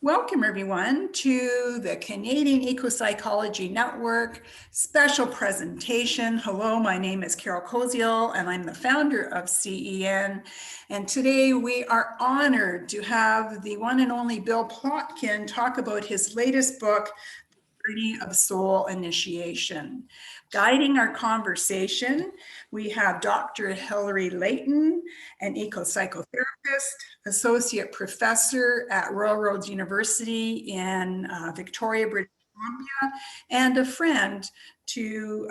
Welcome, everyone, to the Canadian Ecopsychology Network special presentation. Hello, my name is Carol Koziel, and I'm the founder of CEN. And today we are honored to have the one and only Bill Plotkin talk about his latest book, Journey of Soul Initiation. Guiding our conversation, we have Dr. Hilary Leighton, an ecopsychotherapist, associate professor at Royal Roads University in Victoria, British Columbia, and a friend to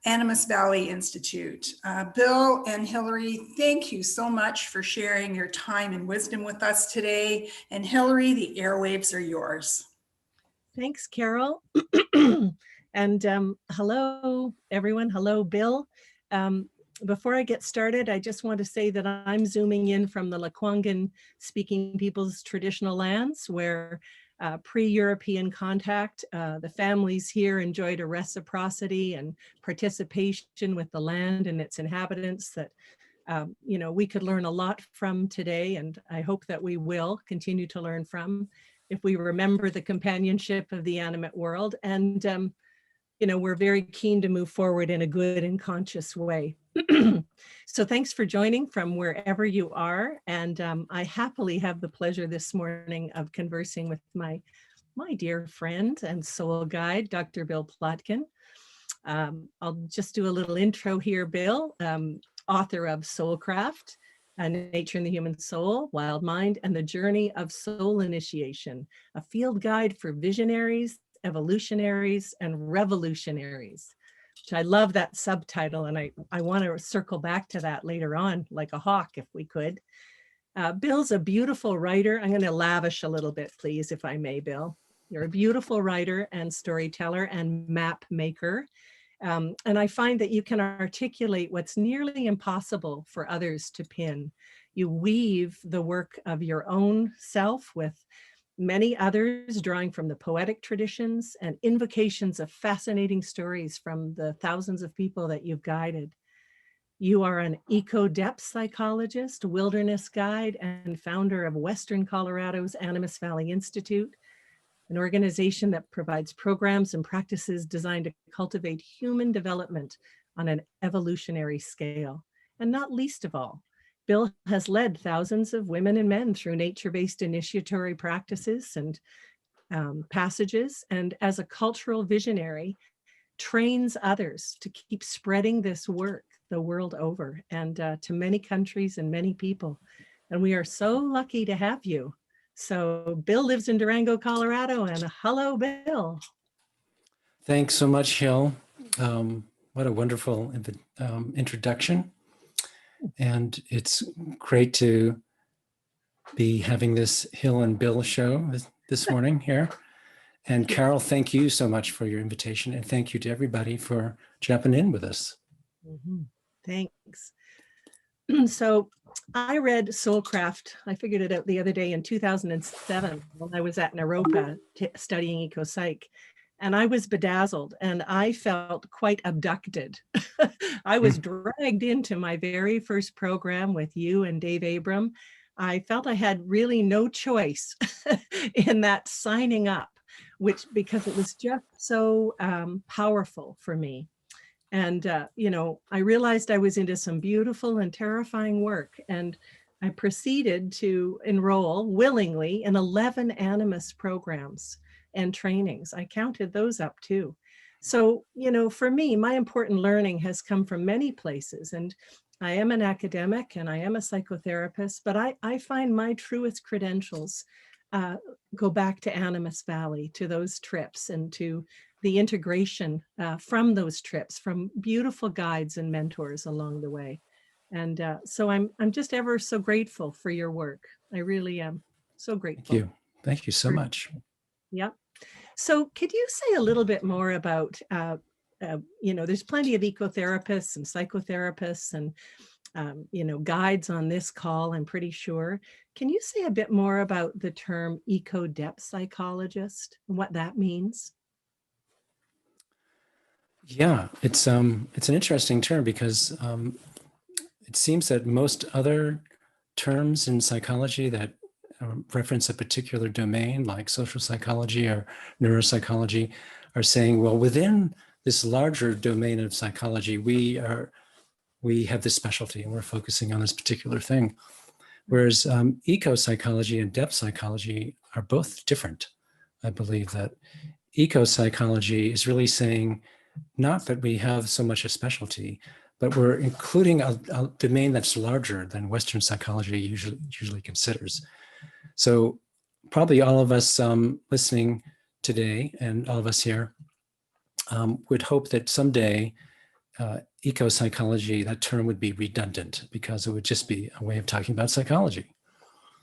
Animas Valley Institute. Bill and Hilary, thank you so much for sharing your time and wisdom with us today. And Hilary, the airwaves are yours. Thanks, Carol. And hello, everyone. Hello, Bill. Before I get started, I just want to say that I'm zooming in from the Lekwungen speaking people's traditional lands where pre-European contact, the families here enjoyed a reciprocity and participation with the land and its inhabitants that we could learn a lot from today, and I hope that we will continue to learn from if we remember the companionship of the animate world. And, we're very keen to move forward in a good and conscious way. So thanks for joining from wherever you are. And I happily have the pleasure this morning of conversing with my dear friend and soul guide, Dr. Bill Plotkin. I'll just do a little intro here, Bill, author of Soulcraft, Nature and the Human Soul, Wild Mind, and the Journey of Soul Initiation, a field guide for visionaries, evolutionaries, and revolutionaries. Which I love that subtitle, and I want to circle back to that later on, like a hawk, if we could. Bill's a beautiful writer. I'm going to lavish a little bit, please, if I may, Bill. You're a beautiful writer and storyteller and map maker. And I find that you can articulate what's nearly impossible for others to pin. You weave the work of your own self with many others, drawing from the poetic traditions and invocations of fascinating stories from the thousands of people that you've guided. You are an eco-depth psychologist, wilderness guide, and founder of Western Colorado's Animas Valley Institute, an organization that provides programs and practices designed to cultivate human development on an evolutionary scale. And not least of all, Bill has led thousands of women and men through nature-based initiatory practices and passages, and as a cultural visionary, trains others to keep spreading this work the world over and to many countries and many people. And we are so lucky to have you. So Bill lives in Durango, Colorado, and hello, Bill. Thanks so much, Hill. What a wonderful introduction. And it's great to be having this Hill and Bill show this morning here. And Carol, thank you so much for your invitation. And thank you to everybody for jumping in with us. Mm-hmm. Thanks. So I read Soulcraft. I figured it out the other day in 2007 when I was at Naropa studying ecopsych. And I was bedazzled and I felt quite abducted. I was dragged into my very first program with you and Dave Abram. I felt I had really no choice in that signing up, because it was just so powerful for me. And, I realized I was into some beautiful and terrifying work, and I proceeded to enroll willingly in 11 Animas programs and trainings. I counted those up too. So, for me, my important learning has come from many places, and I am an academic and I am a psychotherapist, but I find my truest credentials go back to Animas Valley, to those trips and to the integration from those trips, from beautiful guides and mentors along the way. And so I'm just ever so grateful for your work. I really am so grateful. Thank you. Thank you so much. Yeah. So could you say a little bit more about, there's plenty of ecotherapists and psychotherapists and, guides on this call, I'm pretty sure. Can you say a bit more about the term eco-depth psychologist and what that means? Yeah, it's an interesting term because it seems that most other terms in psychology that reference a particular domain like social psychology or neuropsychology are saying, well, within this larger domain of psychology, we have this specialty and we're focusing on this particular thing. Whereas eco-psychology and depth psychology are both different. I believe that eco-psychology is really saying not that we have so much a specialty, but we're including a domain that's larger than Western psychology usually considers. So probably all of us listening today and all of us here would hope that someday eco-psychology, that term would be redundant because it would just be a way of talking about psychology.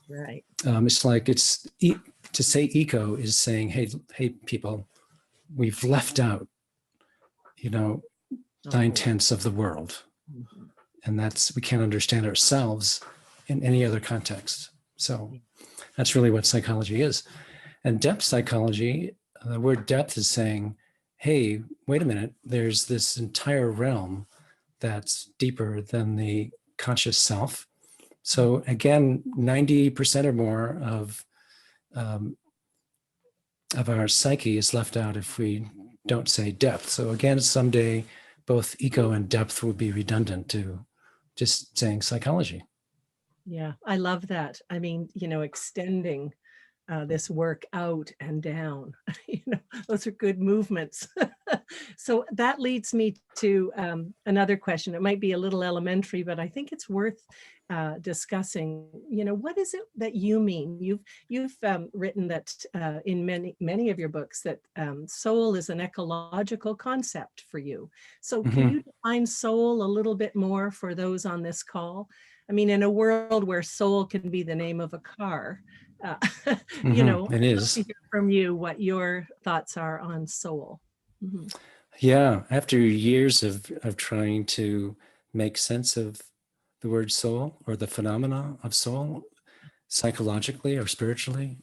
Right. It's like to say eco is saying, hey, people, we've left out, 9/10 of the world. Mhm. And we can't understand ourselves in any other context. So that's really what psychology is. And depth psychology, the word depth is saying, hey, wait a minute, there's this entire realm that's deeper than the conscious self. So again, 90% or more of our psyche is left out if we don't say depth. So again, someday both eco and depth will be redundant to just saying psychology. Yeah, I love that. I mean, extending this work out and down, those are good movements. So that leads me to another question. It might be a little elementary, but I think it's worth discussing. What is it that you mean? You've written that in many of your books that soul is an ecological concept for you. So can you define soul a little bit more for those on this call? I mean, in a world where soul can be the name of a car, it is. to hear from you what your thoughts are on soul. Mm-hmm. Yeah, after years of trying to make sense of the word soul or the phenomena of soul, psychologically or spiritually,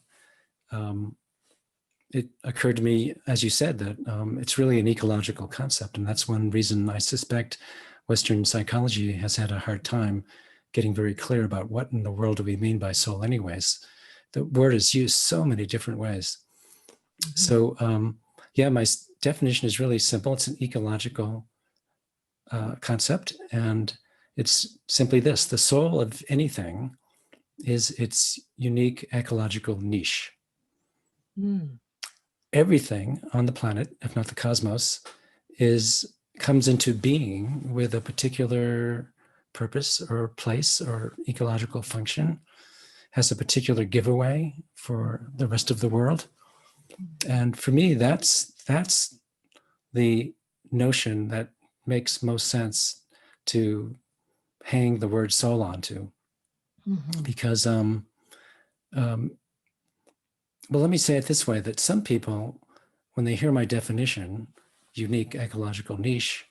it occurred to me, as you said, that it's really an ecological concept. And that's one reason I suspect Western psychology has had a hard time getting very clear about what in the world do we mean by soul anyways. The word is used so many different ways. Mm-hmm. So yeah, my definition is really simple. It's an ecological concept, and it's simply this: the soul of anything is its unique ecological niche. Mm. Everything on the planet, if not the cosmos, comes into being with a particular purpose or place or ecological function, has a particular giveaway for the rest of the world. And for me, that's the notion that makes most sense to hang the word soul onto. Mm-hmm. Because, well, let me say it this way, that some people, when they hear my definition, unique ecological niche,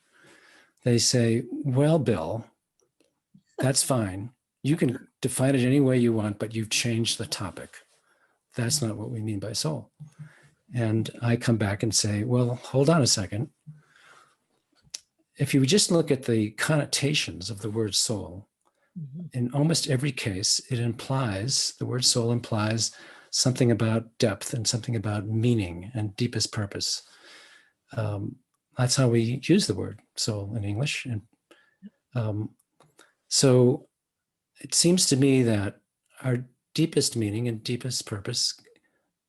they say, well, Bill, that's fine. You can define it any way you want, but you've changed the topic. That's not what we mean by soul. And I come back and say, well, hold on a second. If you just look at the connotations of the word soul, in almost every case, the word soul implies something about depth and something about meaning and deepest purpose. That's how we use the word soul in English. And so it seems to me that our deepest meaning and deepest purpose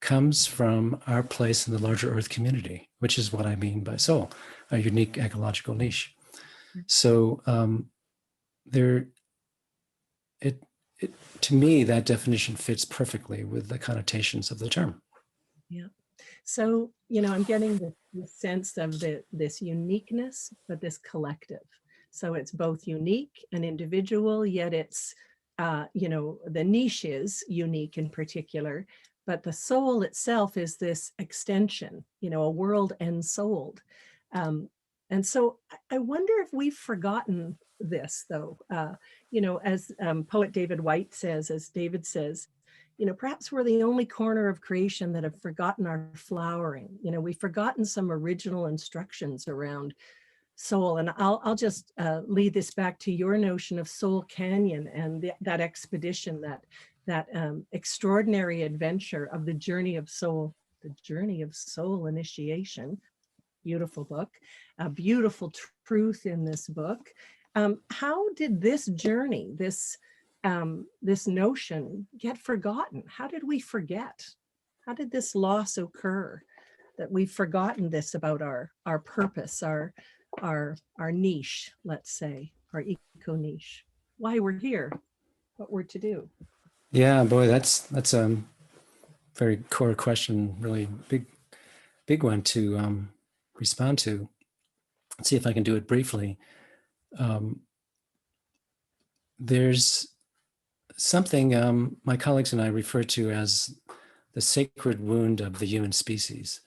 comes from our place in the larger Earth community, which is what I mean by soul, a unique ecological niche. So to me, that definition fits perfectly with the connotations of the term. Yeah. So, I'm getting the sense of this uniqueness, but this collective. So it's both unique and individual, yet it's, the niche is unique in particular, but the soul itself is this extension, a world ensouled. And so I wonder if we've forgotten this, though. As poet David White says, as David says, perhaps we're the only corner of creation that have forgotten our flowering. We've forgotten some original instructions around soul. And I'll just lead this back to your notion of Soul Canyon and that expedition that extraordinary adventure of the journey of soul initiation. Beautiful book, a beautiful truth in this book. How did this journey, this notion get forgotten? How did we forget? How did this loss occur, that we've forgotten this about our purpose, our niche, let's say, our eco niche, why we're here, what we're to do? Yeah, boy, that's a very core question, really big one to respond to. Let's see if I can do it briefly. There's something my colleagues and I refer to as the sacred wound of the human species.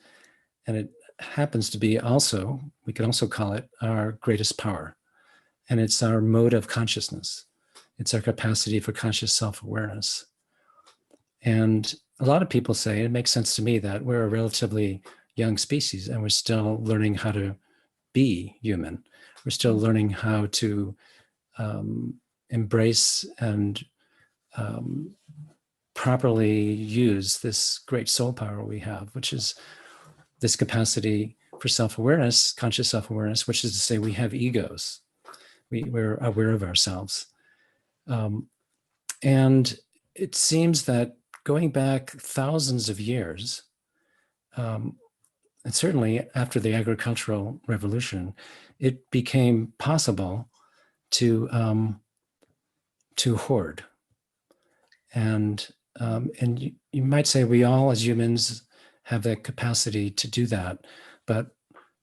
And it happens to be also, we could also call it our greatest power. And it's our mode of consciousness. It's our capacity for conscious self-awareness. And a lot of people say, it makes sense to me, that we're a relatively young species and we're still learning how to be human. We're still learning how to embrace and properly use this great soul power we have, which is this capacity for self-awareness, conscious self-awareness, which is to say we have egos. We're aware of ourselves. And it seems that going back thousands of years, and certainly after the agricultural revolution, it became possible to hoard. And you might say we all as humans have the capacity to do that. But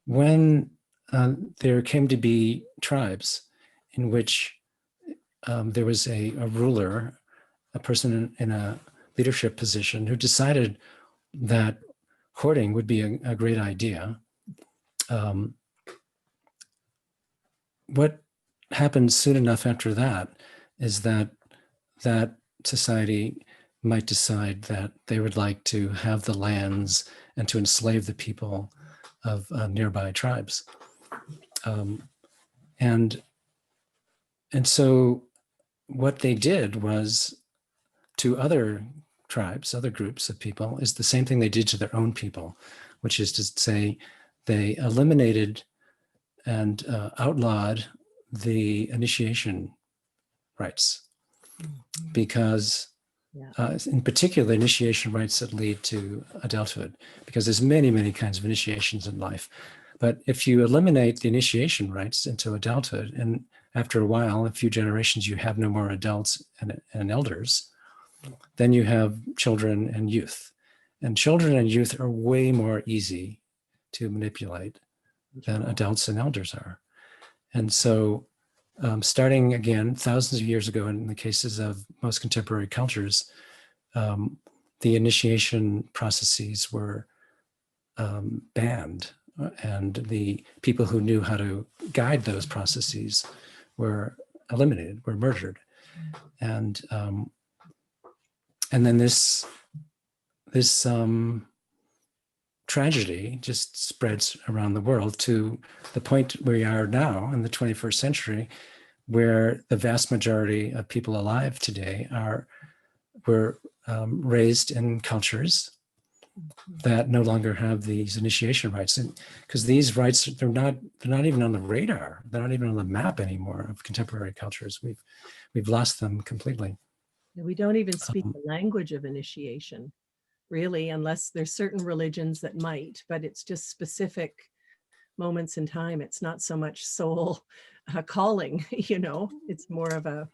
when there came to be tribes in which there was a ruler, a person in a leadership position who decided that hoarding would be a great idea, what happened soon enough after that is that society might decide that they would like to have the lands and to enslave the people of nearby tribes. And so what they did was, to other tribes, other groups of people, is the same thing they did to their own people, which is to say they eliminated and outlawed the initiation rites, because in particular, initiation rites that lead to adulthood, because there's many, many kinds of initiations in life. But if you eliminate the initiation rites into adulthood, and after a while, a few generations, you have no more adults and elders, then you have children and youth. And children and youth are way more easy to manipulate than adults and elders are. And so starting again, thousands of years ago, in the cases of most contemporary cultures, the initiation processes were banned, and the people who knew how to guide those processes were eliminated, were murdered. And then this tragedy just spreads around the world to the point where we are now in the 21st century, where the vast majority of people alive today were raised in cultures that no longer have these initiation rites, and because these rites, they're not even on the radar, they're not even on the map anymore of contemporary cultures. We've lost them completely. We don't even speak the language of initiation, really, unless there's certain religions that might, but it's just specific moments in time. It's not so much soul calling, it's more of a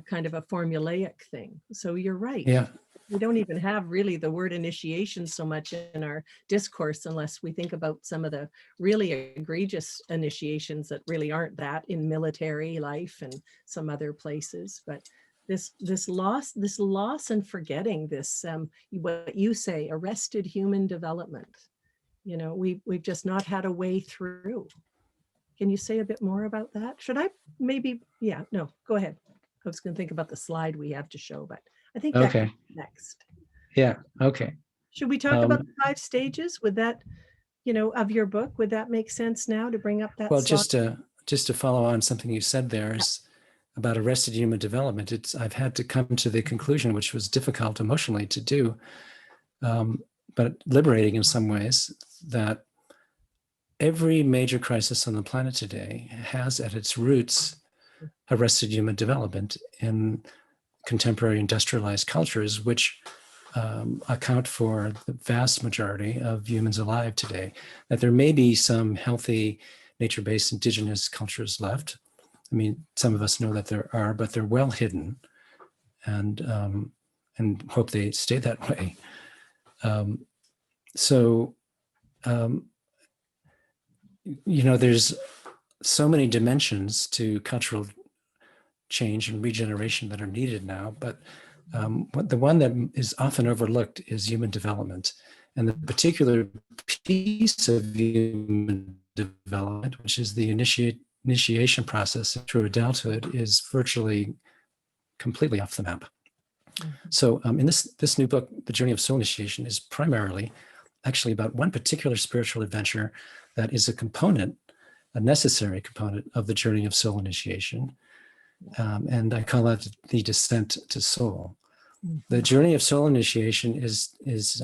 kind of a formulaic thing. So you're right. Yeah. We don't even have really the word initiation so much in our discourse, unless we think about some of the really egregious initiations that really aren't that in military life and some other places. But this loss and forgetting, this what you say, arrested human development. We've just not had a way through. Can you say a bit more about that? Should I maybe? Yeah, no, go ahead. I was going to think about the slide we have to show, but I think that Okay. next. Yeah. Okay. Should we talk about the 5 stages? Would that, of your book, would that make sense now to bring up that Well, slide? just to follow on something you said there is about arrested human development, I've had to come to the conclusion, which was difficult emotionally to do, but liberating in some ways, that every major crisis on the planet today has at its roots arrested human development in contemporary industrialized cultures, which account for the vast majority of humans alive today. That there may be some healthy nature-based indigenous cultures left. I mean, some of us know that there are, but they're well hidden, and hope they stay that way. There's so many dimensions to cultural change and regeneration that are needed now, but the one that is often overlooked is human development. And the particular piece of human development, which is the initiation process through adulthood, is virtually completely off the map. So in this new book, The Journey of Soul Initiation, is primarily actually about one particular spiritual adventure that is a necessary component of the journey of soul initiation. And I call that the descent to soul. The journey of soul initiation is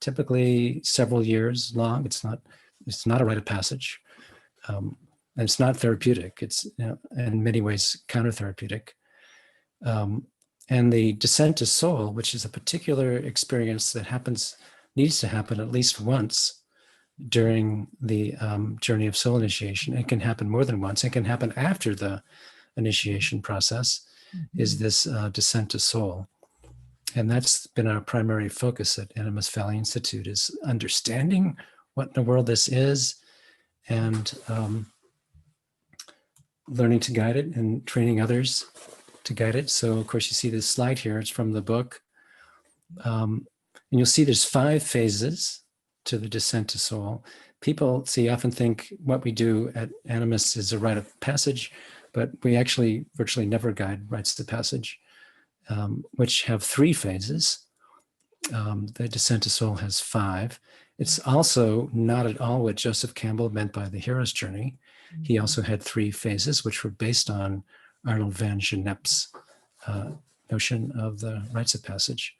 typically several years long. It's not a rite of passage. And it's not therapeutic. It's in many ways counter-therapeutic. And the descent to soul, which is a particular experience that needs to happen at least once during the journey of soul initiation. It can happen more than once. It can happen after the initiation process, is this descent to soul. And that's been our primary focus at Animas Valley Institute, is understanding what in the world this is, and learning to guide it and training others to guide it. So of course you see this slide here, it's from the book. And you'll see there's 5 phases to the descent to soul. People often think what we do at Animas is a rite of passage, but we actually virtually never guide rites of passage, which have 3 phases. The descent to soul has 5. It's also not at all what Joseph Campbell meant by the hero's journey. He also had 3 phases, which were based on Arnold van Gennep's notion of the rites of passage.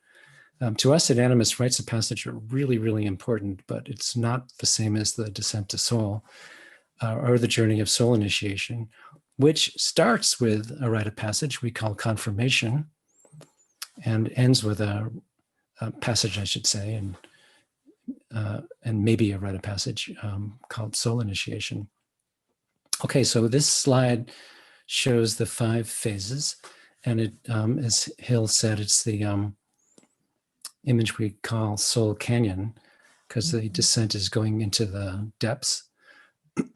To us at Animas, rites of passage are really, really important, but it's not the same as the descent to soul or the journey of soul initiation, which starts with a rite of passage we call confirmation and ends with a passage, I should say, and maybe a rite of passage called soul initiation. Okay, so this slide shows the 5 phases, and it, as Hill said, it's the image we call Soul Canyon, because the descent is going into the depths.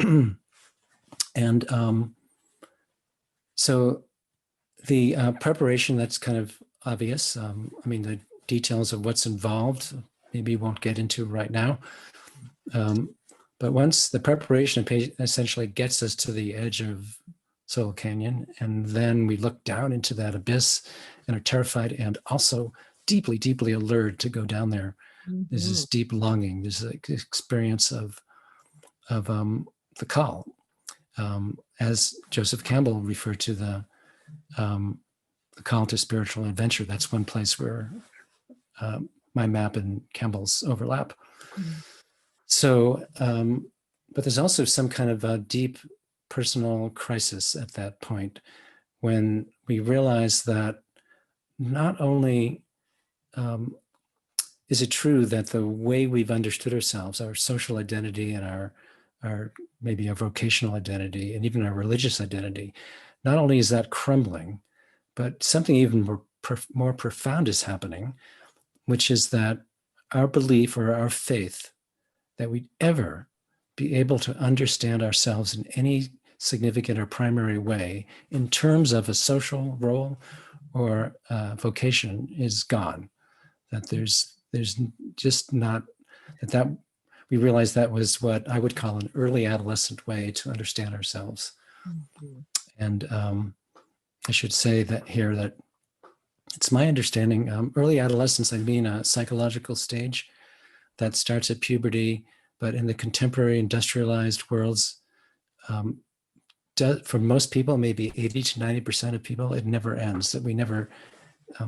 And so the preparation, that's kind of obvious. I mean, the details of what's involved, maybe won't get into right now. But once the preparation essentially gets us to the edge of Soul Canyon, and then we look down into that abyss and are terrified and also deeply, deeply allured to go down there. There's this deep longing. There's an experience of the call, as Joseph Campbell referred to the call to spiritual adventure. That's one place where my map and Campbell's overlap. So, but there's also some kind of a deep personal crisis at that point, when we realize that not only is it true that the way we've understood ourselves, our social identity and our maybe our vocational identity and even our religious identity, not only is that crumbling, but something even more profound is happening, which is that our belief or our faith that we'd ever be able to understand ourselves in any significant or primary way in terms of a social role or vocation is gone. That there's just not, that we realized that was what I would call an early adolescent way to understand ourselves. And I should say that here that it's my understanding, early adolescence, I mean a psychological stage that starts at puberty, but in the contemporary industrialized worlds, does, for most people, maybe 80 to 90% of people, it never ends, that we never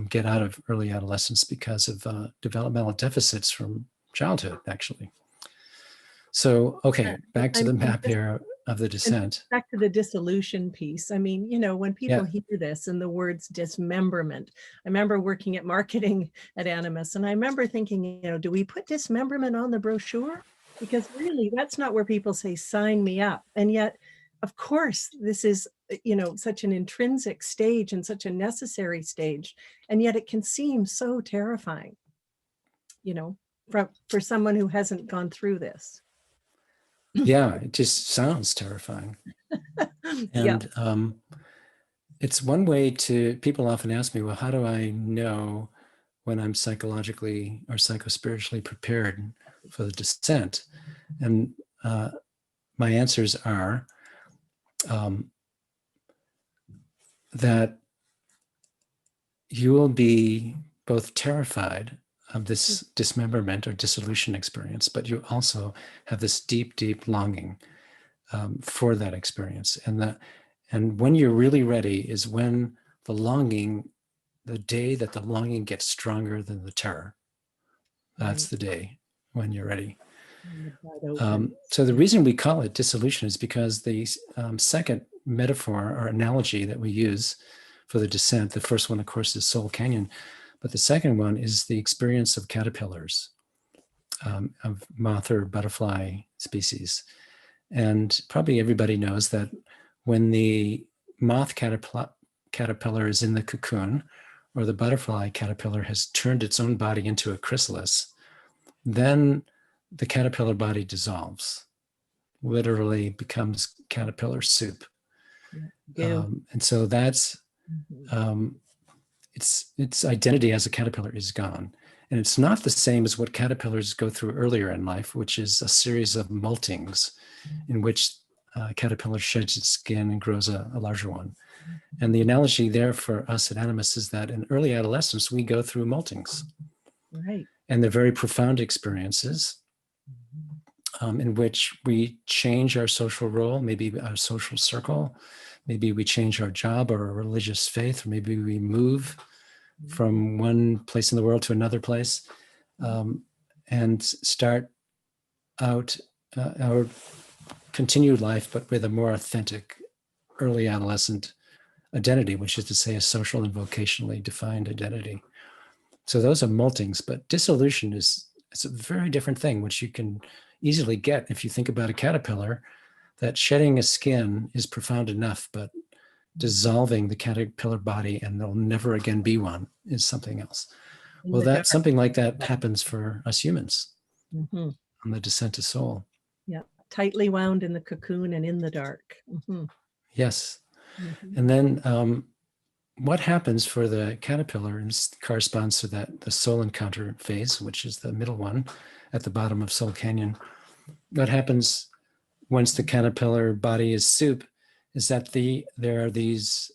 get out of early adolescence because of developmental deficits from childhood, actually. So, okay, back to the map here of the descent. Back to the dissolution piece. I mean, you know, when people hear this and the words dismemberment, I remember working at marketing at Animas, and I remember thinking, you know, do we put dismemberment on the brochure? Because really, that's not where people say, sign me up. And yet, of course, this is, you know, such an intrinsic stage and such a necessary stage. And yet it can seem so terrifying, you know, for someone who hasn't gone through this. Yeah, it just sounds terrifying. And it's one way to, people often ask me, well, how do I know when I'm psychologically or psychospiritually prepared for the descent? And my answers are that you will be both terrified of this dismemberment or dissolution experience, but you also have this deep, deep longing for that experience. And when you're really ready is when the longing, the day that the longing gets stronger than the terror. That's the day when you're ready. So the reason we call it dissolution is because the second metaphor or analogy that we use for the descent, the first one, of course, is Soul Canyon, but the second one is the experience of caterpillars, of moth or butterfly species. And probably everybody knows that when the moth caterpillar is in the cocoon, or the butterfly caterpillar has turned its own body into a chrysalis, then the caterpillar body dissolves, literally becomes caterpillar soup. And so that's, its identity as a caterpillar is gone. And it's not the same as what caterpillars go through earlier in life, which is a series of moltings in which a caterpillar sheds its skin and grows a larger one. And the analogy there for us at Animas is that in early adolescence, we go through moltings. Right. And they're very profound experiences in which we change our social role, maybe our social circle, maybe we change our job or our religious faith, or maybe we move from one place in the world to another place, and start out our continued life, but with a more authentic early adolescent identity, which is to say a social and vocationally defined identity. So those are moltings, but dissolution is a very different thing, which you can easily get if you think about a caterpillar, that shedding a skin is profound enough, but dissolving the caterpillar body and there'll never again be one is something else. Well, that something like that happens for us humans on the descent to soul. Yeah, tightly wound in the cocoon and in the dark. Yes. And then what happens for the caterpillar, and this corresponds to the soul encounter phase, which is the middle one at the bottom of Soul Canyon. What happens once the caterpillar body is soup is that there are these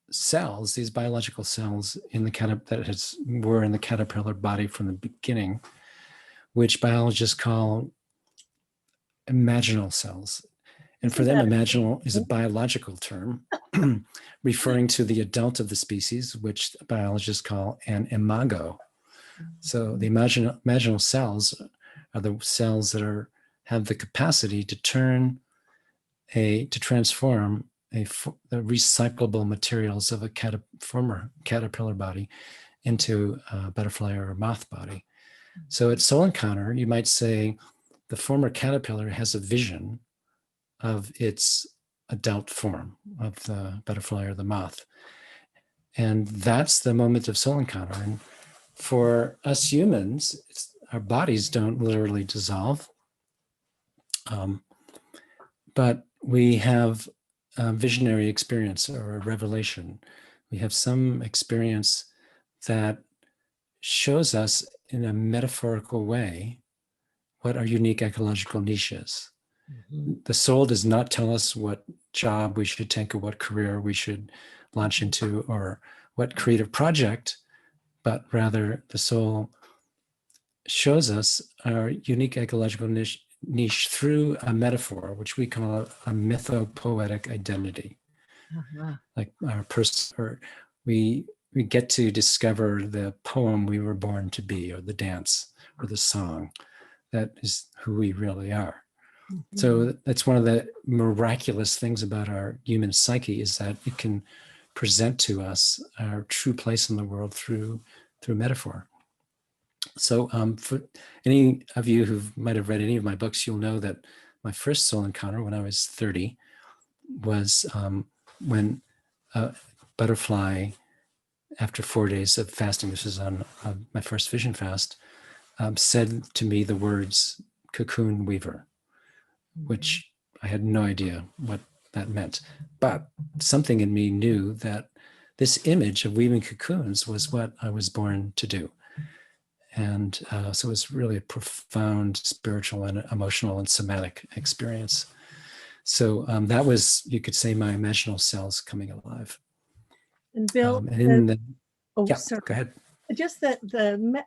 cells, these biological cells in the were in the caterpillar body from the beginning, which biologists call imaginal cells. And for them, imaginal is a biological term referring to the adult of the species, which biologists call an imago. So the imaginal cells are the cells that have the capacity to transform the recyclable materials of a former caterpillar body into a butterfly or a moth body. So at Soul Encounter, you might say the former caterpillar has a vision of its adult form of the butterfly or the moth. And that's the moment of soul encounter. And for us humans, our bodies don't literally dissolve, but we have a visionary experience or a revelation. We have some experience that shows us in a metaphorical way what our unique ecological niche is. The soul does not tell us what job we should take or what career we should launch into or what creative project, but rather the soul shows us our unique ecological niche niche through a metaphor, which we call a mythopoetic identity. Like our person, or we get to discover the poem we were born to be, or the dance, or the song. That is who we really are. So that's one of the miraculous things about our human psyche, is that it can present to us our true place in the world through metaphor. So for any of you who might have read any of my books, you'll know that my first soul encounter when I was 30 was when a butterfly, after 4 days of fasting, this was on my first vision fast, said to me the words cocoon weaver, which I had no idea what that meant. But something in me knew that this image of weaving cocoons was what I was born to do. And so it was really a profound spiritual and emotional and somatic experience. So that was, you could say, my imaginal cells coming alive. And Bill, Sorry. Go ahead. Just that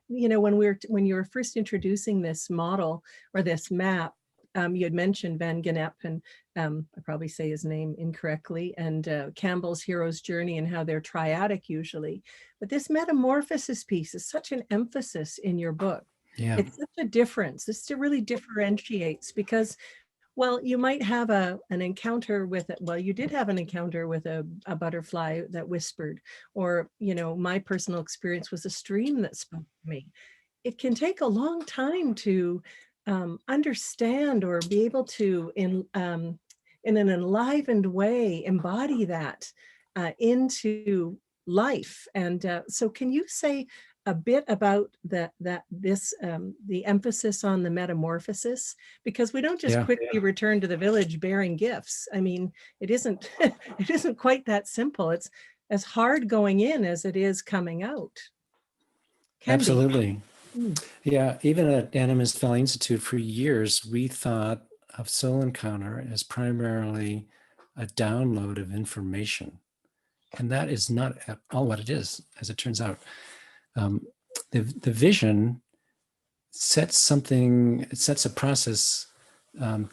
when you were first introducing this model or this map, you had mentioned Van Gennep, and I probably say his name incorrectly, and Campbell's Hero's Journey, and how they're triadic usually. But this metamorphosis piece is such an emphasis in your book. Yeah. It's such a difference. This really differentiates, because, well, you might have an encounter with it. Well, you did have an encounter with a butterfly that whispered, or, my personal experience was a stream that spoke to me. It can take a long time to understand or be able to, in an enlivened way, embody that into life. And so can you say a bit about the emphasis on the metamorphosis? Because we don't just quickly return to the village bearing gifts. I mean, it isn't it isn't quite that simple. It's as hard going in as it is coming out. Absolutely. Yeah, even at Animas Valley Institute for years, we thought of soul encounter as primarily a download of information. And that is not at all what it is, as it turns out. The vision sets a process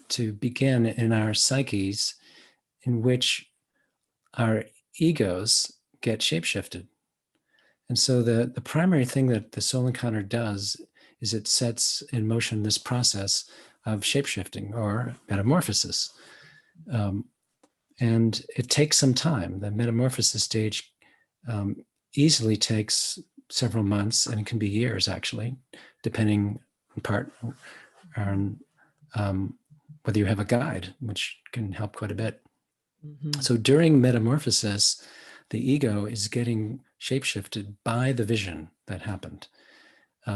to begin in our psyches, in which our egos get shapeshifted. And so the primary thing that the soul encounter does is it sets in motion this process of shapeshifting or metamorphosis. And it takes some time. The metamorphosis stage easily takes several months, and it can be years, actually, depending in part on whether you have a guide, which can help quite a bit. So during metamorphosis, the ego is getting shapeshifted by the vision that happened.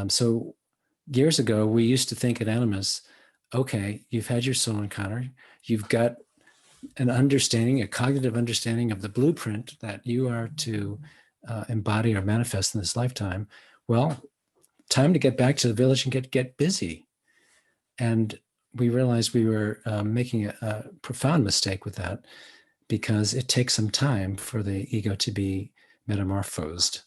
So years ago, we used to think at Animas, okay, you've had your soul encounter, you've got an understanding, a cognitive understanding of the blueprint that you are to embody or manifest in this lifetime. Well, time to get back to the village and get busy. And we realized we were making a profound mistake with that, because it takes some time for the ego to be metamorphosed.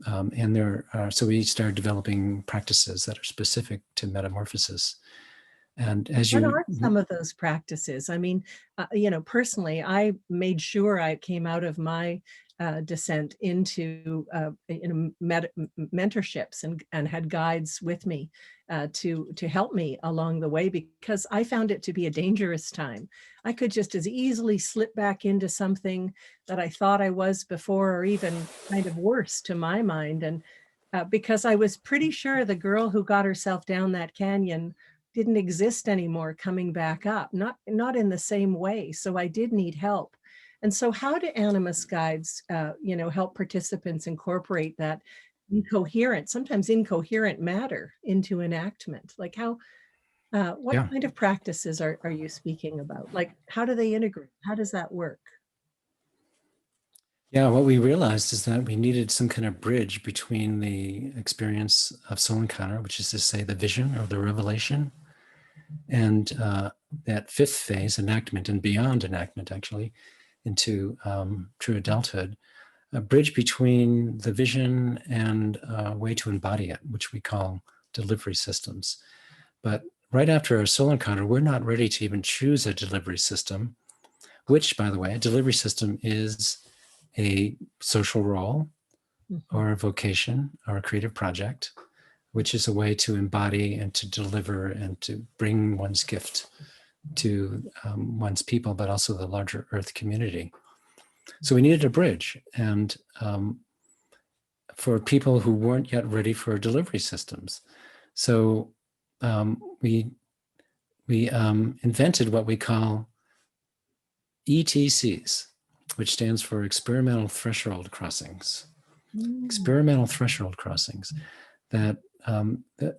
So we started developing practices that are specific to metamorphosis. And what are some of those practices? I mean, personally, I made sure I came out of my descent into mentorships and had guides with me to help me along the way, because I found it to be a dangerous time. I could just as easily slip back into something that I thought I was before, or even kind of worse to my mind. And because I was pretty sure the girl who got herself down that canyon didn't exist anymore coming back up, not in the same way. So I did need help. And so how do Animas guides, help participants incorporate that sometimes incoherent matter into enactment? Like what kind of practices are you speaking about? Like, how do they integrate? How does that work? Yeah, what we realized is that we needed some kind of bridge between the experience of soul encounter, which is to say the vision or the revelation, and that fifth phase, enactment, and beyond enactment, actually, into true adulthood, a bridge between the vision and a way to embody it, which we call delivery systems. But right after our soul encounter, we're not ready to even choose a delivery system, which, by the way, a delivery system is a social role or a vocation or a creative project, which is a way to embody and to deliver and to bring one's gift to one's people, but also the larger Earth community. So we needed a bridge. And for people who weren't yet ready for delivery systems. So we invented what we call ETCs, which stands for experimental threshold crossings. Experimental threshold crossings, that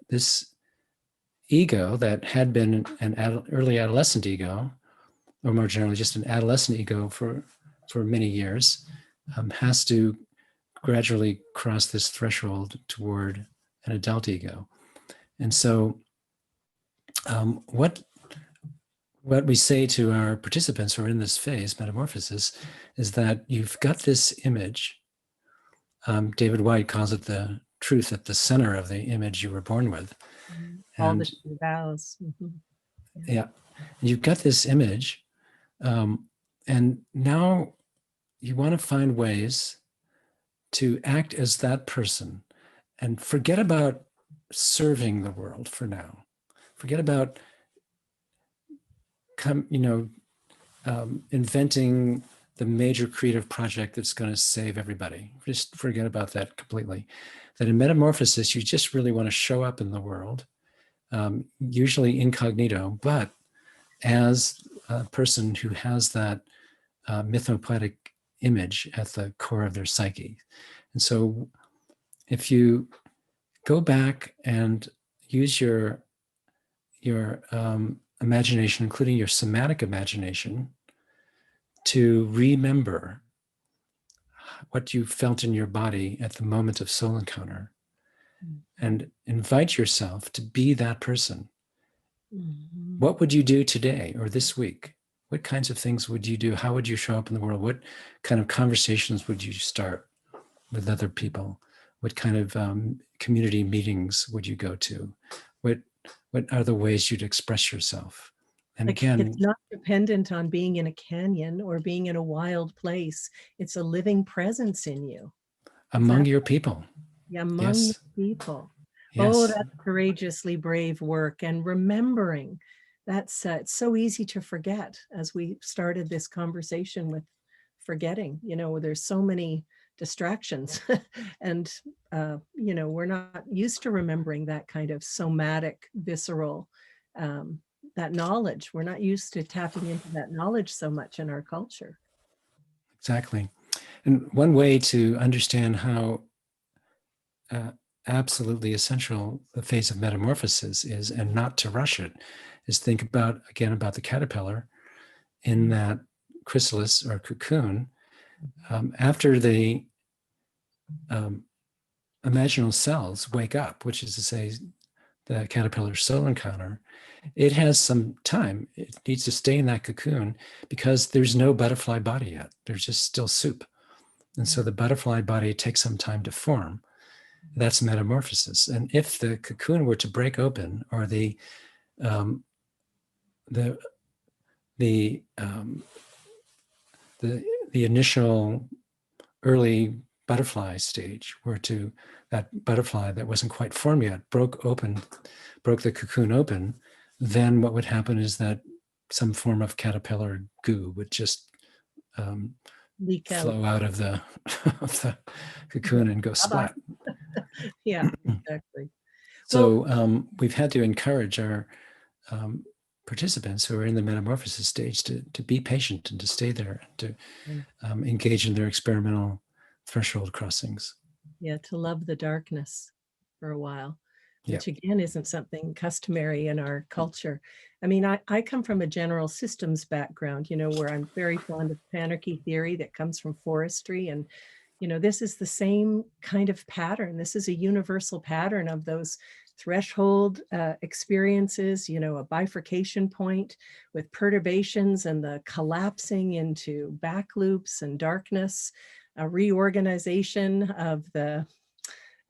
this ego that had been an early adolescent ego, or more generally just an adolescent ego for many years, has to gradually cross this threshold toward an adult ego. And so what we say to our participants who are in this phase, metamorphosis, is that you've got this image. David White calls it the truth at the center of the image you were born with. All the vows. Yeah. And you've got this image. And now you want to find ways to act as that person and forget about serving the world for now. Forget about inventing the major creative project that's going to save everybody. Just forget about that completely. That in metamorphosis, you just really want to show up in the world, usually incognito, but as a person who has that mythopoetic image at the core of their psyche. And so if you go back and use your imagination, including your somatic imagination, to remember what you felt in your body at the moment of soul encounter, and invite yourself to be that person. What would you do today or this week? What kinds of things would you do? How would you show up in the world? What kind of conversations would you start with other people? What kind of community meetings would you go to? What are the ways you'd express yourself? And like, again, it's not dependent on being in a canyon or being in a wild place. It's a living presence in you. Among your people. Yeah, among Yes. people. Yes. Oh, that's courageously brave work. And remembering, that's it's so easy to forget, as we started this conversation with forgetting. There's so many distractions and we're not used to remembering that kind of somatic, visceral, that knowledge. We're not used to tapping into that knowledge so much in our culture. Exactly. And one way to understand how absolutely essential the phase of metamorphosis is, and not to rush it, is think about the caterpillar in that chrysalis or cocoon. After the imaginal cells wake up, which is to say the caterpillar's soul encounter, it has some time. It needs to stay in that cocoon because there's no butterfly body yet. There's just still soup. And so the butterfly body takes some time to form. That's metamorphosis. And if the cocoon were to break open, or the initial early butterfly stage that butterfly that wasn't quite formed yet broke the cocoon open, then what would happen is that some form of caterpillar goo would just flow out of the cocoon and go splat. Yeah, exactly. So we've had to encourage our participants who are in the metamorphosis stage to be patient and to stay there, and to engage in their experimental threshold crossings. Yeah, to love the darkness for a while, which again isn't something customary in our culture. I mean, I come from a general systems background, where I'm very fond of panarchy theory that comes from forestry. And, this is the same kind of pattern. This is a universal pattern of those threshold experiences, a bifurcation point with perturbations and the collapsing into back loops and darkness, a reorganization of the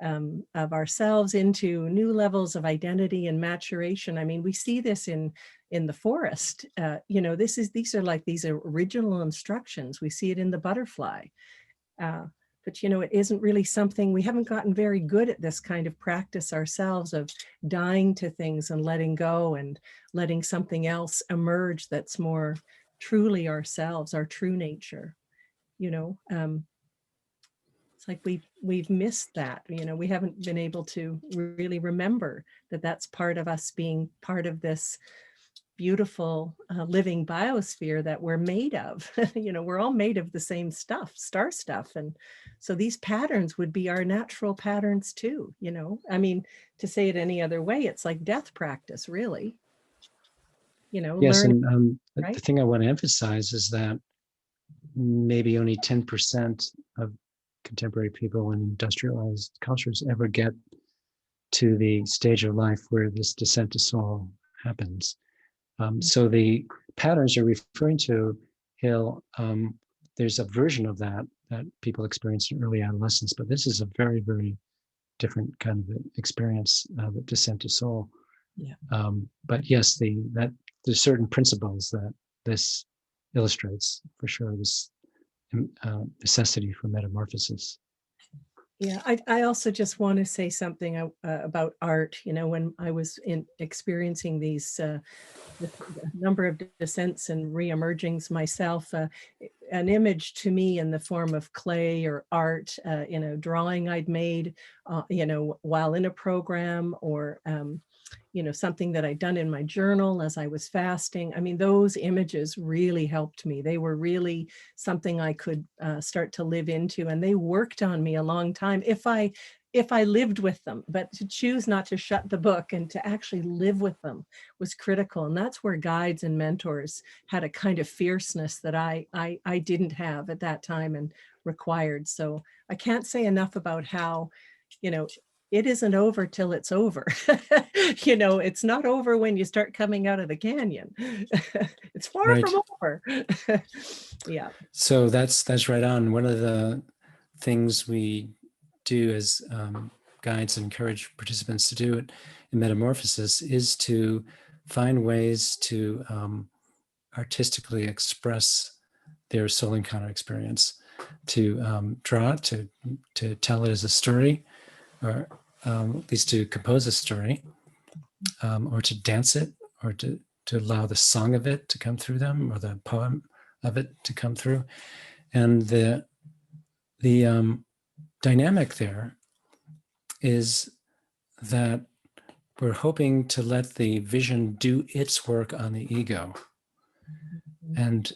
of ourselves into new levels of identity and maturation. I mean, we see this in the forest. You know, these are like these original instructions. We see it in the butterfly. But, you know, it isn't really something, we haven't gotten very good at this kind of practice ourselves of dying to things and letting go and letting something else emerge that's more truly ourselves, our true nature. You know, it's like we've missed that. You know, we haven't been able to really remember that that's part of us being part of this beautiful living biosphere that we're made of. You know, we're all made of the same stuff, star stuff. And so these patterns would be our natural patterns too, you know. I mean, to say it any other way, it's like death practice, really. You know, Yes, learn, and right? the thing I want to emphasize is that maybe only 10% of contemporary people in industrialized cultures ever get to the stage of life where this descent to soul happens. So the patterns you're referring to, Hill, there's a version of that people experience in early adolescence, but this is a very, very different kind of experience of the descent to soul. Yeah. But yes, there's certain principles that this illustrates for sure, this necessity for metamorphosis. Yeah, I also just want to say something about art. You know, when I was experiencing these the number of descents and reemergings myself, an image to me in the form of clay or art, in a drawing I'd made, you know, while in a program, or you know, something that I'd done in my journal as I was fasting. I mean, those images really helped me. They were really something I could start to live into, and they worked on me a long time if I lived with them. But to choose not to shut the book and to actually live with them was critical. And that's where guides and mentors had a kind of fierceness that I didn't have at that time and required. So I can't say enough about how, you know, it isn't over till it's over. You know, it's not over when you start coming out of the canyon. It's far Right. from over. Yeah. So that's right on. One of the things we do as guides and encourage participants to do it in metamorphosis is to find ways to artistically express their soul encounter experience, to draw it, to tell it as a story, or at least to compose a story, or to dance it, or to allow the song of it to come through them, or the poem of it to come through. And the dynamic there is that we're hoping to let the vision do its work on the ego. And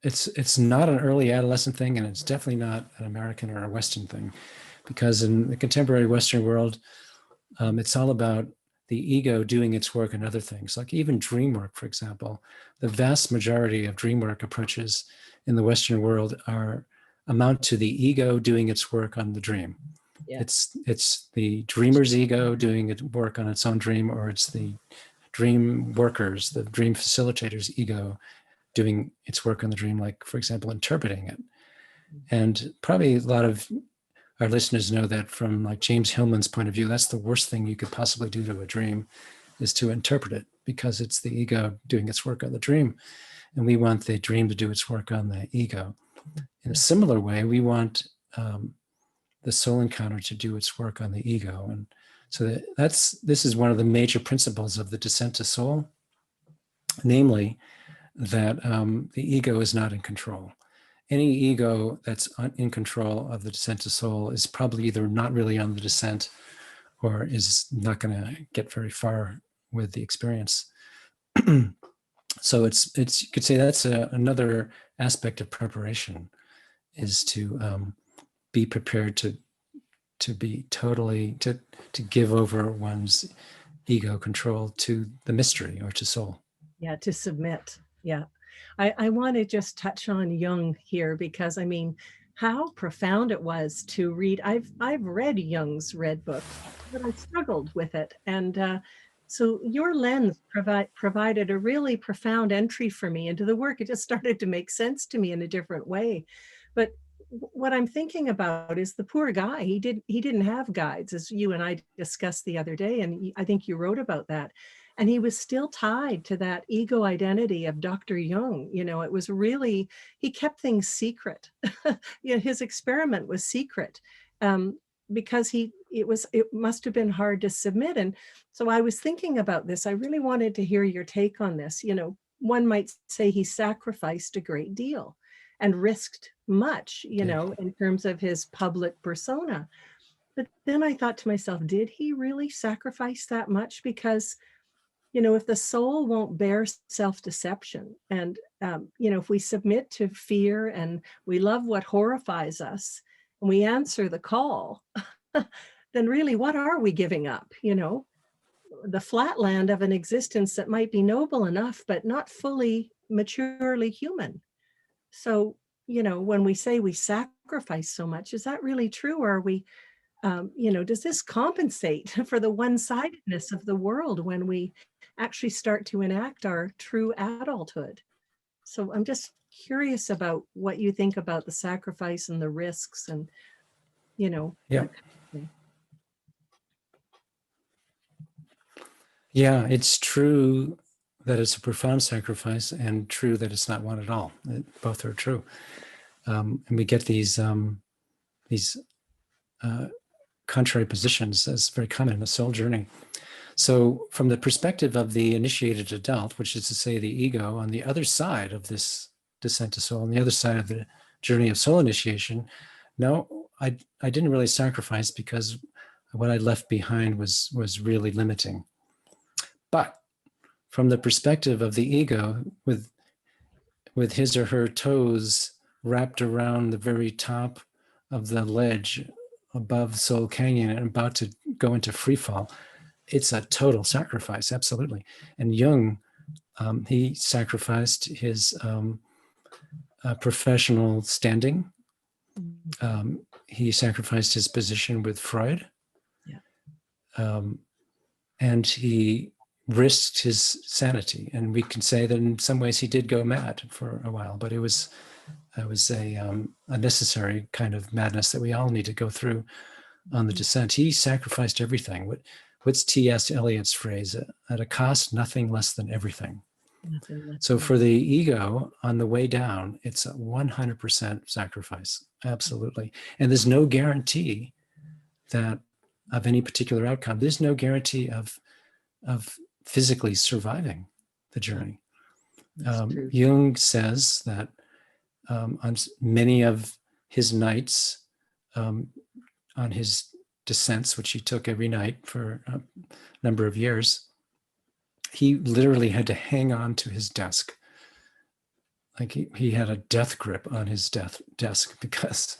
it's not an early adolescent thing, and it's definitely not an American or a Western thing, because in the contemporary Western world, it's all about the ego doing its work on other things, like even dream work, for example. The vast majority of dream work approaches in the Western world amount to the ego doing its work on the dream. Yeah. It's the dreamer's ego doing its work on its own dream, or it's the dream workers, the dream facilitator's ego doing its work on the dream, like, for example, interpreting it. And probably a lot of our listeners know that from like James Hillman's point of view, that's the worst thing you could possibly do to a dream, is to interpret it, because it's the ego doing its work on the dream. And we want the dream to do its work on the ego. In a similar way, we want the soul encounter to do its work on the ego. And so this is one of the major principles of the descent to soul, namely that the ego is not in control. Any ego that's in control of the descent to soul is probably either not really on the descent or is not going to get very far with the experience. So it's you could say that's another aspect of preparation, is to be prepared to be totally to give over one's ego control to the mystery, or to soul. Yeah, to submit. Yeah. I want to just touch on Jung here, because I mean, how profound it was to read. I've read Jung's Red Book, but I struggled with it. And so your lens provided a really profound entry for me into the work. It just started to make sense to me in a different way. But what I'm thinking about is the poor guy. He didn't have guides, as you and I discussed the other day, and I think you wrote about that. And he was still tied to that ego identity of Dr. Jung. You know, it was really, he kept things secret. You know, his experiment was secret, because it must have been hard to submit. And so I was thinking about this. I really wanted to hear your take on this. You know, one might say he sacrificed a great deal and risked much, you know, in terms of his public persona. But then I thought to myself, did he really sacrifice that much? Because, you know, if the soul won't bear self-deception, and, you know, if we submit to fear and we love what horrifies us, and we answer the call, then really, what are we giving up? You know, the flatland of an existence that might be noble enough, but not fully maturely human. So, you know, when we say we sacrifice so much, is that really true? Or are we, you know, does this compensate for the one-sidedness of the world when we actually start to enact our true adulthood? So I'm just curious about what you think about the sacrifice and the risks and, you know. Yeah. That kind of thing. Yeah, it's true that it's a profound sacrifice, and true that it's not one at all. Both are true. And we get these contrary positions as very common in the soul journey. So from the perspective of the initiated adult, which is to say the ego, on the other side of this descent to soul, on the other side of the journey of soul initiation, no, I didn't really sacrifice, because what I left behind was really limiting. But from the perspective of the ego, with his or her toes wrapped around the very top of the ledge above Soul Canyon and about to go into free fall, it's a total sacrifice, absolutely. And Jung, he sacrificed his professional standing. He sacrificed his position with Freud. Yeah. And he risked his sanity. And we can say that in some ways he did go mad for a while, but it was a necessary kind of madness that we all need to go through on the descent. He sacrificed everything. What's T.S. Eliot's phrase? At a cost, nothing less than everything. So for the ego on the way down, it's a 100% sacrifice, absolutely. And there's no guarantee that of any particular outcome. There's no guarantee of physically surviving the journey. Jung says that on many of his nights, on his descents, which he took every night for a number of years, he literally had to hang on to his desk. Like he had a death grip on his desk because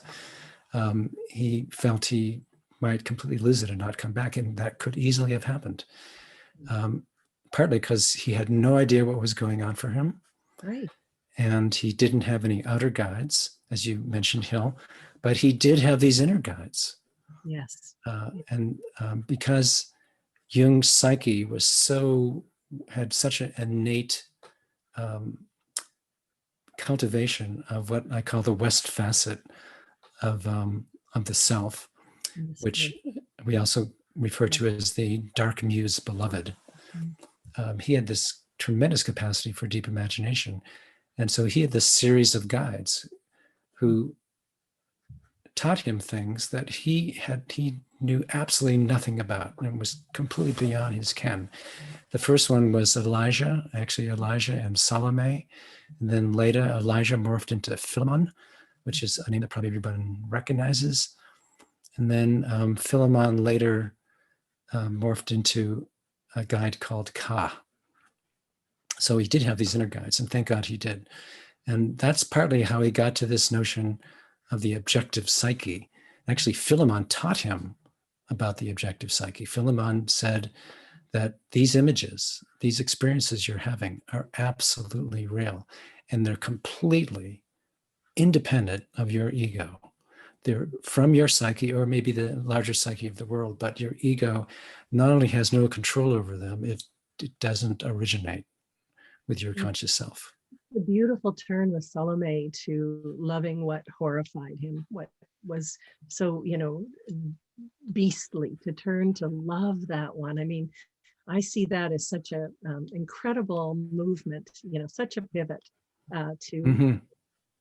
he felt he might completely lose it and not come back. And that could easily have happened. Partly because he had no idea what was going on for him. Right. And he didn't have any outer guides, as you mentioned, Hill, but he did have these inner guides. Yes. And because Jung's psyche had such an innate cultivation of what I call the West facet of the self, which we also refer to as the dark muse beloved. He had this tremendous capacity for deep imagination. And so he had this series of guides who taught him things that he knew absolutely nothing about and was completely beyond his ken. The first one was Elijah and Salome. And then later Elijah morphed into Philemon, which is a name that probably everyone recognizes. And then Philemon later morphed into a guide called Ka. So he did have these inner guides, and thank God he did. And that's partly how he got to this notion of the objective psyche. Actually, Philemon taught him about the objective psyche. Philemon said that these images, these experiences you're having are absolutely real, and they're completely independent of your ego. They're from your psyche, or maybe the larger psyche of the world, but your ego not only has no control over them, it doesn't originate with your conscious self. The beautiful turn with Salome to loving what horrified him, what was so, beastly, to turn to love that one. I mean, I see that as such a incredible movement, such a pivot to Mhm.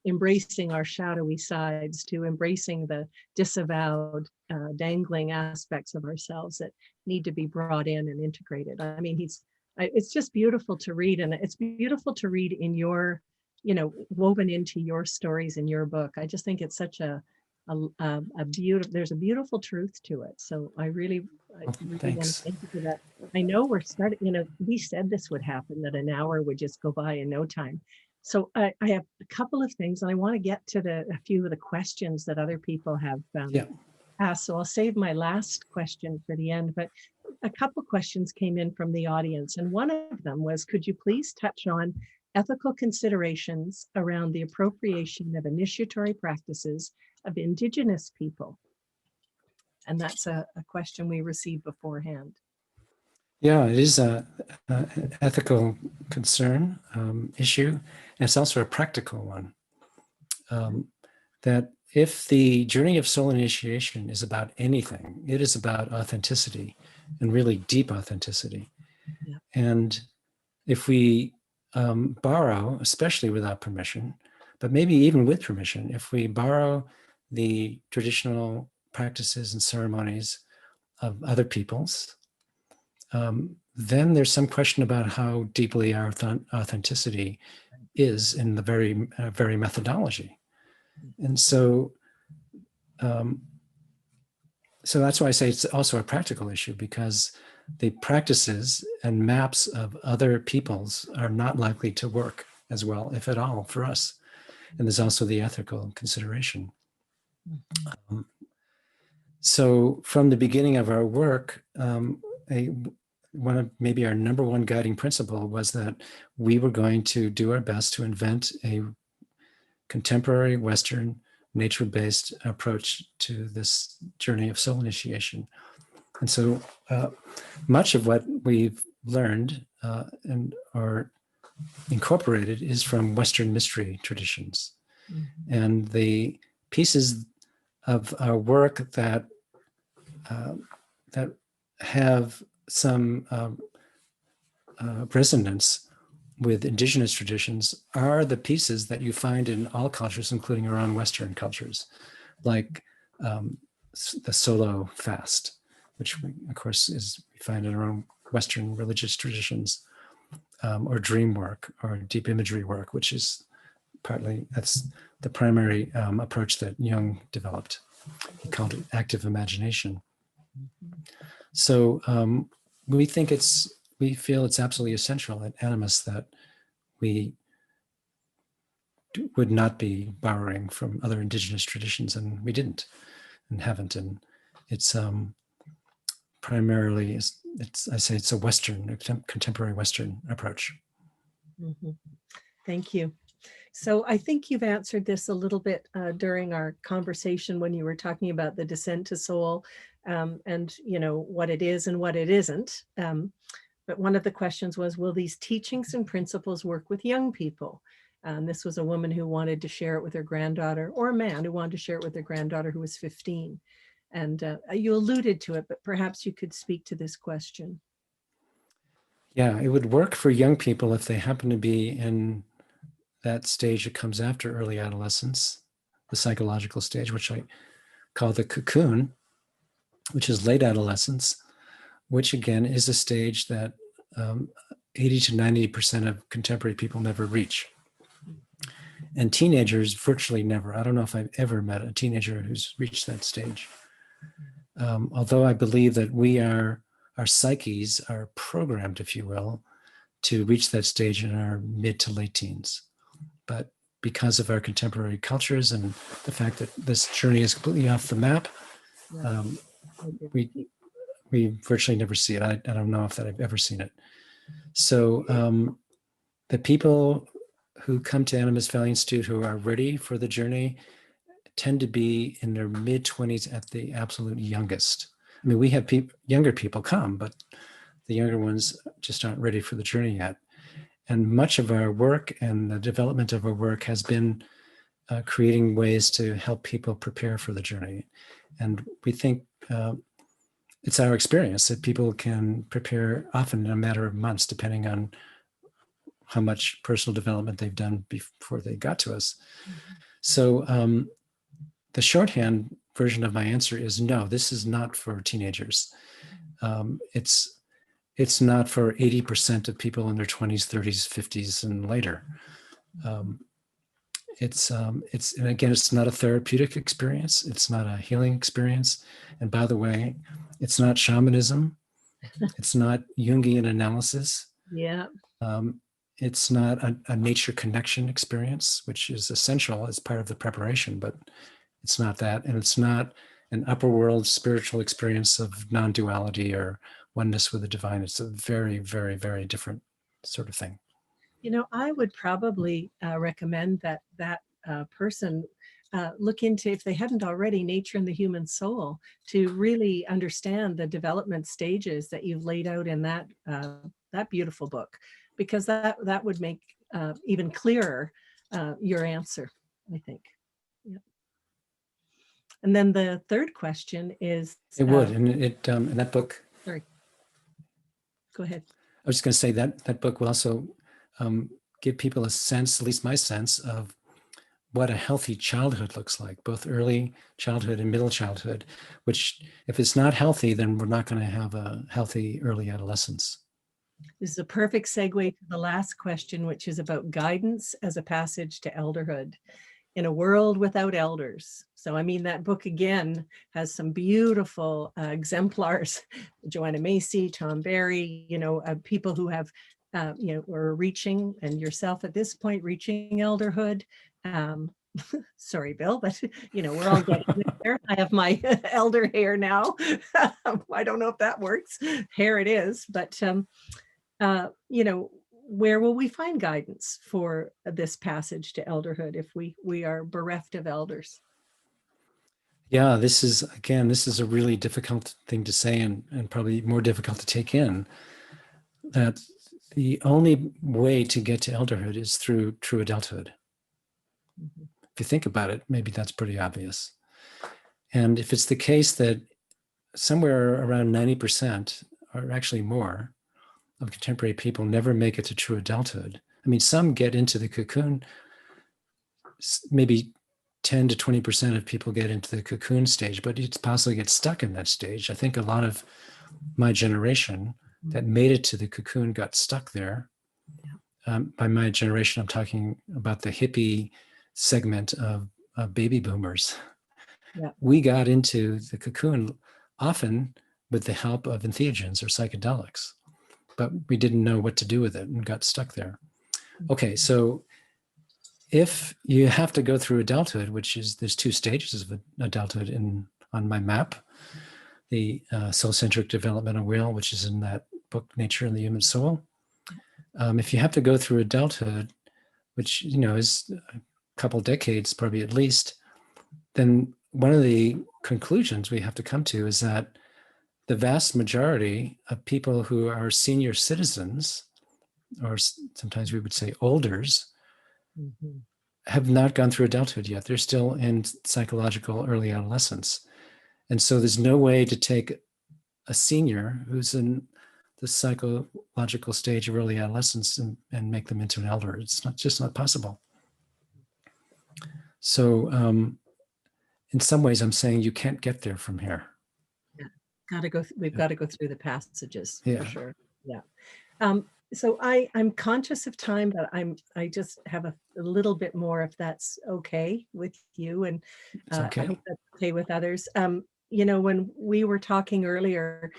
embracing our shadowy sides, to embracing the disavowed, dangling aspects of ourselves that need to be brought in and integrated. I mean, it's just beautiful to read, and it's beautiful to read in your, woven into your stories in your book. I just think it's such a beautiful, there's a beautiful truth to it. So I really want to Thanks. thank you for that. I know we're starting, we said this would happen, that an hour would just go by in no time. So I have a couple of things, and I want to get to a few of the questions that other people have Yeah. asked. So I'll save my last question for the end, but a couple questions came in from the audience. And one of them was, could you please touch on ethical considerations around the appropriation of initiatory practices of Indigenous people? And that's a question we received beforehand. Yeah, it is an ethical concern issue, and it's also a practical one. That if the journey of soul initiation is about anything, it is about authenticity, and really deep authenticity. Yeah. And if we borrow, especially without permission, but maybe even with permission, if we borrow the traditional practices and ceremonies of other peoples, then there's some question about how deeply our authenticity is in the very methodology. And so that's why I say it's also a practical issue, because the practices and maps of other peoples are not likely to work as well, if at all, for us. And there's also the ethical consideration. So from the beginning of our work, one of maybe our number one guiding principle was that we were going to do our best to invent a contemporary Western nature-based approach to this journey of soul initiation. And so much of what we've learned and are incorporated is from Western mystery traditions. Mm-hmm. And the pieces of our work that have some resonance with Indigenous traditions are the pieces that you find in all cultures, including our own Western cultures, like the solo fast, which we, of course, we find in our own Western religious traditions, or dream work, or deep imagery work, which is that's the primary approach that Jung developed. He called it active imagination. So we feel it's absolutely essential at Animas that we would not be borrowing from other Indigenous traditions, and we didn't and haven't. And it's primarily, it's a Western, contemporary Western approach. Mm-hmm. Thank you. So I think you've answered this a little bit during our conversation when you were talking about the descent to soul and, what it is and what it isn't. But one of the questions was, will these teachings and principles work with young people? This was a woman who wanted to share it with her granddaughter, or a man who wanted to share it with their granddaughter who was 15. And you alluded to it, but perhaps you could speak to this question. Yeah, it would work for young people if they happen to be in that stage that comes after early adolescence, the psychological stage, which I call the cocoon, which is late adolescence, which again is a stage that 80 to 90% of contemporary people never reach. And teenagers virtually never. I don't know if I've ever met a teenager who's reached that stage. Although I believe that our psyches are programmed, if you will, to reach that stage in our mid to late teens. But because of our contemporary cultures and the fact that this journey is completely off the map, we virtually never see it. I don't know if that I've ever seen it. So the people who come to Animas Valley Institute who are ready for the journey tend to be in their mid-20s at the absolute youngest. I mean, we have younger people come, but the younger ones just aren't ready for the journey yet. And much of our work and the development of our work has been creating ways to help people prepare for the journey. And we think it's our experience that people can prepare often in a matter of months, depending on how much personal development they've done before they got to us. So the shorthand version of my answer is no, this is not for teenagers. It's not for 80% of people in their 20s, 30s, 50s, and later. And again, it's not a therapeutic experience. It's not a healing experience. And by the way, it's not shamanism. It's not Jungian analysis. Yeah. It's not a nature connection experience, which is essential as part of the preparation, but it's not that. And it's not an upper world spiritual experience of non-duality or oneness with the divine. It's a very, very, very different sort of thing. You know, I would probably recommend that person look into, if they hadn't already, Nature and the Human Soul, to really understand the development stages that you've laid out in that beautiful book, because that would make even clearer your answer, I think. Yeah. And then the third question is, it would, and it in that book. Sorry. Go ahead. I was just going to say that book will also give people a sense, at least my sense, of what a healthy childhood looks like, both early childhood and middle childhood, which if it's not healthy, then we're not going to have a healthy early adolescence. This is a perfect segue to the last question, which is about guidance as a passage to elderhood in a world without elders. So, I mean, that book again has some beautiful exemplars, Joanna Macy, Tom Berry, people who have, were reaching, and yourself at this point, reaching elderhood. Sorry, Bill, but we're all getting there. I have my elder hair now. I don't know if that works. Hair it is, but where will we find guidance for this passage to elderhood if we are bereft of elders? Yeah, this is a really difficult thing to say, and probably more difficult to take in, that the only way to get to elderhood is through true adulthood. Mm-hmm. If you think about it, maybe that's pretty obvious. And if it's the case that somewhere around 90%, or actually more, of contemporary people never make it to true adulthood. I mean, some get into the cocoon, maybe 10 to 20% of people get into the cocoon stage, but it's possible to get stuck in that stage. I think a lot of my generation that made it to the cocoon got stuck there. Yeah. By my generation, I'm talking about the hippie segment of baby boomers. Yeah. We got into the cocoon often with the help of entheogens or psychedelics, but we didn't know what to do with it and got stuck there. Okay, so if you have to go through adulthood, which is, there's two stages of adulthood on my map, the soul-centric developmental wheel, which is in that book, Nature and the Human Soul. If you have to go through adulthood, which is a couple decades, probably at least, then one of the conclusions we have to come to is that the vast majority of people who are senior citizens, or sometimes we would say olders, mm-hmm. have not gone through adulthood yet. They're still in psychological early adolescence. And so there's no way to take a senior who's in the psychological stage of early adolescence and make them into an elder. It's just not possible. So in some ways, I'm saying you can't get there from here. We've got to go through the passages, for sure. Yeah. So I'm conscious of time, but I just have a little bit more, if that's okay with you, and okay. I hope that's okay with others. When we were talking earlier,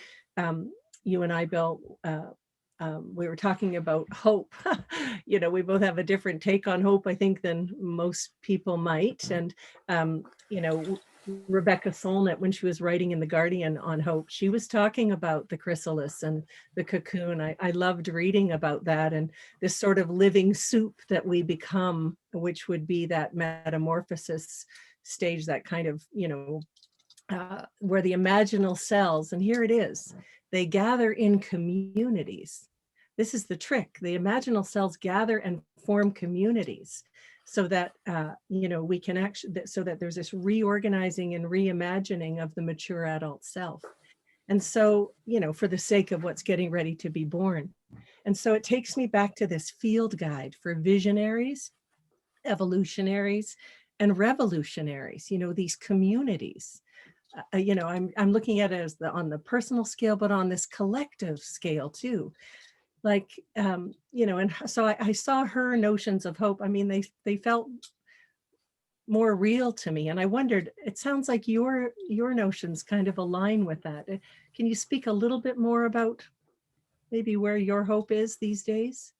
you and I, Bill, we were talking about hope. We both have a different take on hope, I think, than most people might. And Rebecca Solnit, when she was writing in The Guardian on hope, she was talking about the chrysalis and the cocoon. I loved reading about that, and this sort of living soup that we become, which would be that metamorphosis stage, that kind of, where the imaginal cells, and here it is, they gather in communities, this is the trick. The imaginal cells gather and form communities so that, we can actually, so that there's this reorganizing and reimagining of the mature adult self. And so, for the sake of what's getting ready to be born. And so it takes me back to this field guide for visionaries, evolutionaries, and revolutionaries, these communities. I'm looking at it as on the personal scale, but on this collective scale too. Like, and so I saw her notions of hope. I mean, they felt more real to me. And I wondered, it sounds like your notions kind of align with that. Can you speak a little bit more about maybe where your hope is these days?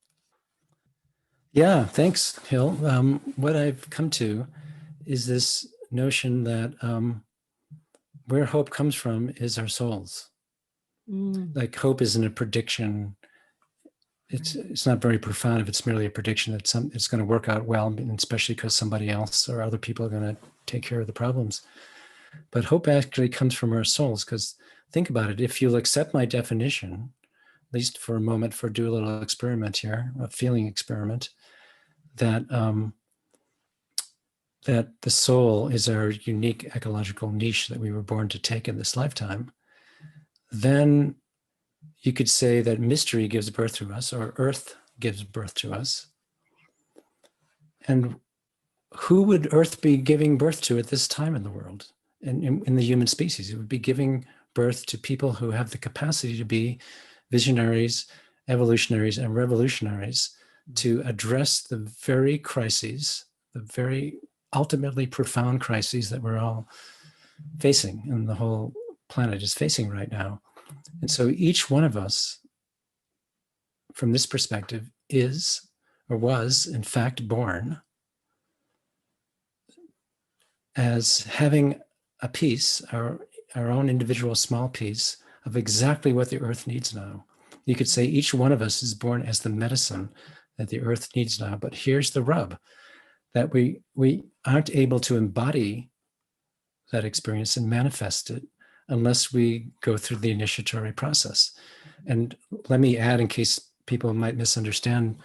Yeah, thanks, Hill. What I've come to is this notion that where hope comes from is our souls. Like hope isn't a prediction. It's not very profound if it's merely a prediction that it's going to work out well, and especially because somebody else or other people are going to take care of the problems. But hope actually comes from our souls, because think about it. If you'll accept my definition, at least for a moment, do a little experiment here, a feeling experiment, that that the soul is our unique ecological niche that we were born to take in this lifetime, then you could say that mystery gives birth to us, or earth gives birth to us. And who would earth be giving birth to at this time in the world, in the human species? It would be giving birth to people who have the capacity to be visionaries, evolutionaries, and revolutionaries, to address the very crises, the very ultimately profound crises that we're all facing and the whole planet is facing right now. And so each one of us, from this perspective, is or was in fact born as having a piece, our own individual small piece of exactly what the earth needs now. You could say each one of us is born as the medicine that the earth needs now. But here's the rub, that we aren't able to embody that experience and manifest it unless we go through the initiatory process. And let me add, in case people might misunderstand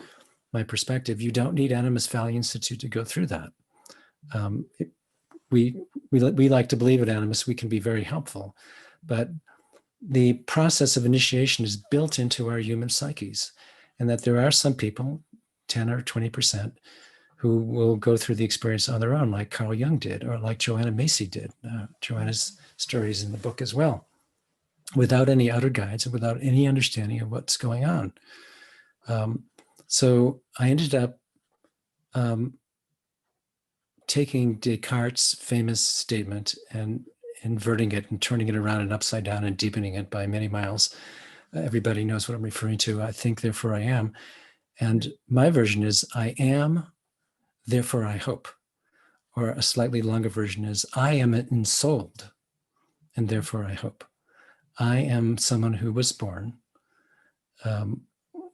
my perspective, you don't need Animas Valley Institute to go through that. We like to believe at Animas we can be very helpful, but the process of initiation is built into our human psyches, and that there are some people, 10 or 20%, who will go through the experience on their own, like Carl Jung did, or like Joanna Macy did. Joanna's story is in the book as well, without any outer guides and without any understanding of what's going on. So I ended up taking Descartes' famous statement and inverting it and turning it around and upside down and deepening it by many miles. Everybody knows what I'm referring to. I think, therefore I am. And my version is, I am, therefore I hope. Or a slightly longer version is, I am ensouled, and therefore I hope. I am someone who was born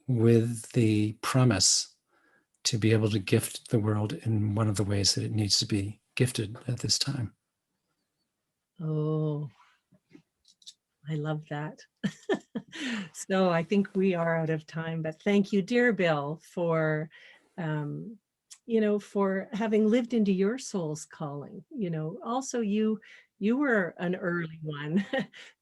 with the promise to be able to gift the world in one of the ways that it needs to be gifted at this time. Oh, I love that. So I think we are out of time, but thank you, dear Bill, for, for having lived into your soul's calling. Also you were an early one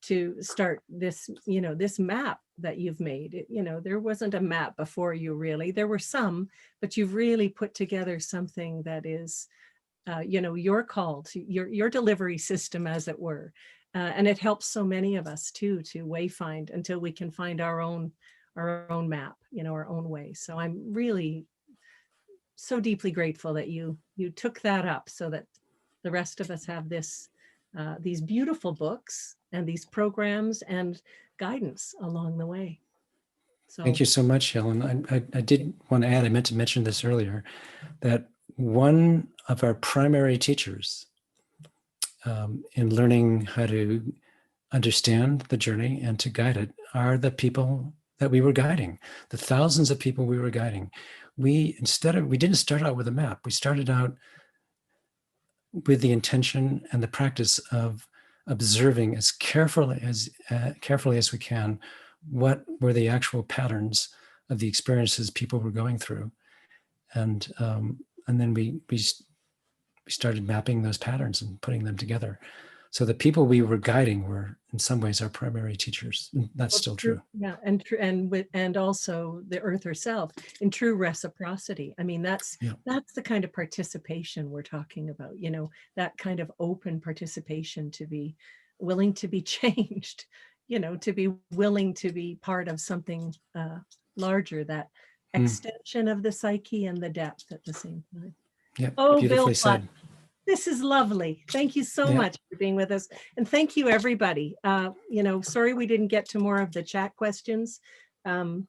to start this, this map that you've made. There wasn't a map before you, really. There were some, but you've really put together something that is, your call to your delivery system, as it were. And it helps so many of us too, to wayfind until we can find our own map, our own way. So I'm really so deeply grateful that you took that up, so that the rest of us have these beautiful books and these programs and guidance along the way. So thank you so much, Helen. I did want to add, I meant to mention this earlier, that one of our primary teachers in learning how to understand the journey and to guide it are the people that we were guiding, the thousands of people we were guiding. We didn't start out with a map. We started out with the intention and the practice of observing as carefully as we can what were the actual patterns of the experiences people were going through. And then we started mapping those patterns and putting them together. So the people we were guiding were in some ways our primary teachers. And that's still true. Yeah, and also the earth herself in true reciprocity. I mean, that's the kind of participation we're talking about, that kind of open participation, to be willing to be changed, to be willing to be part of something larger, that extension of the psyche and the depth at the same time. Yeah, Oh, beautifully Bill, said. this is lovely. Thank you so much for being with us. And thank you, everybody. Sorry we didn't get to more of the chat questions, but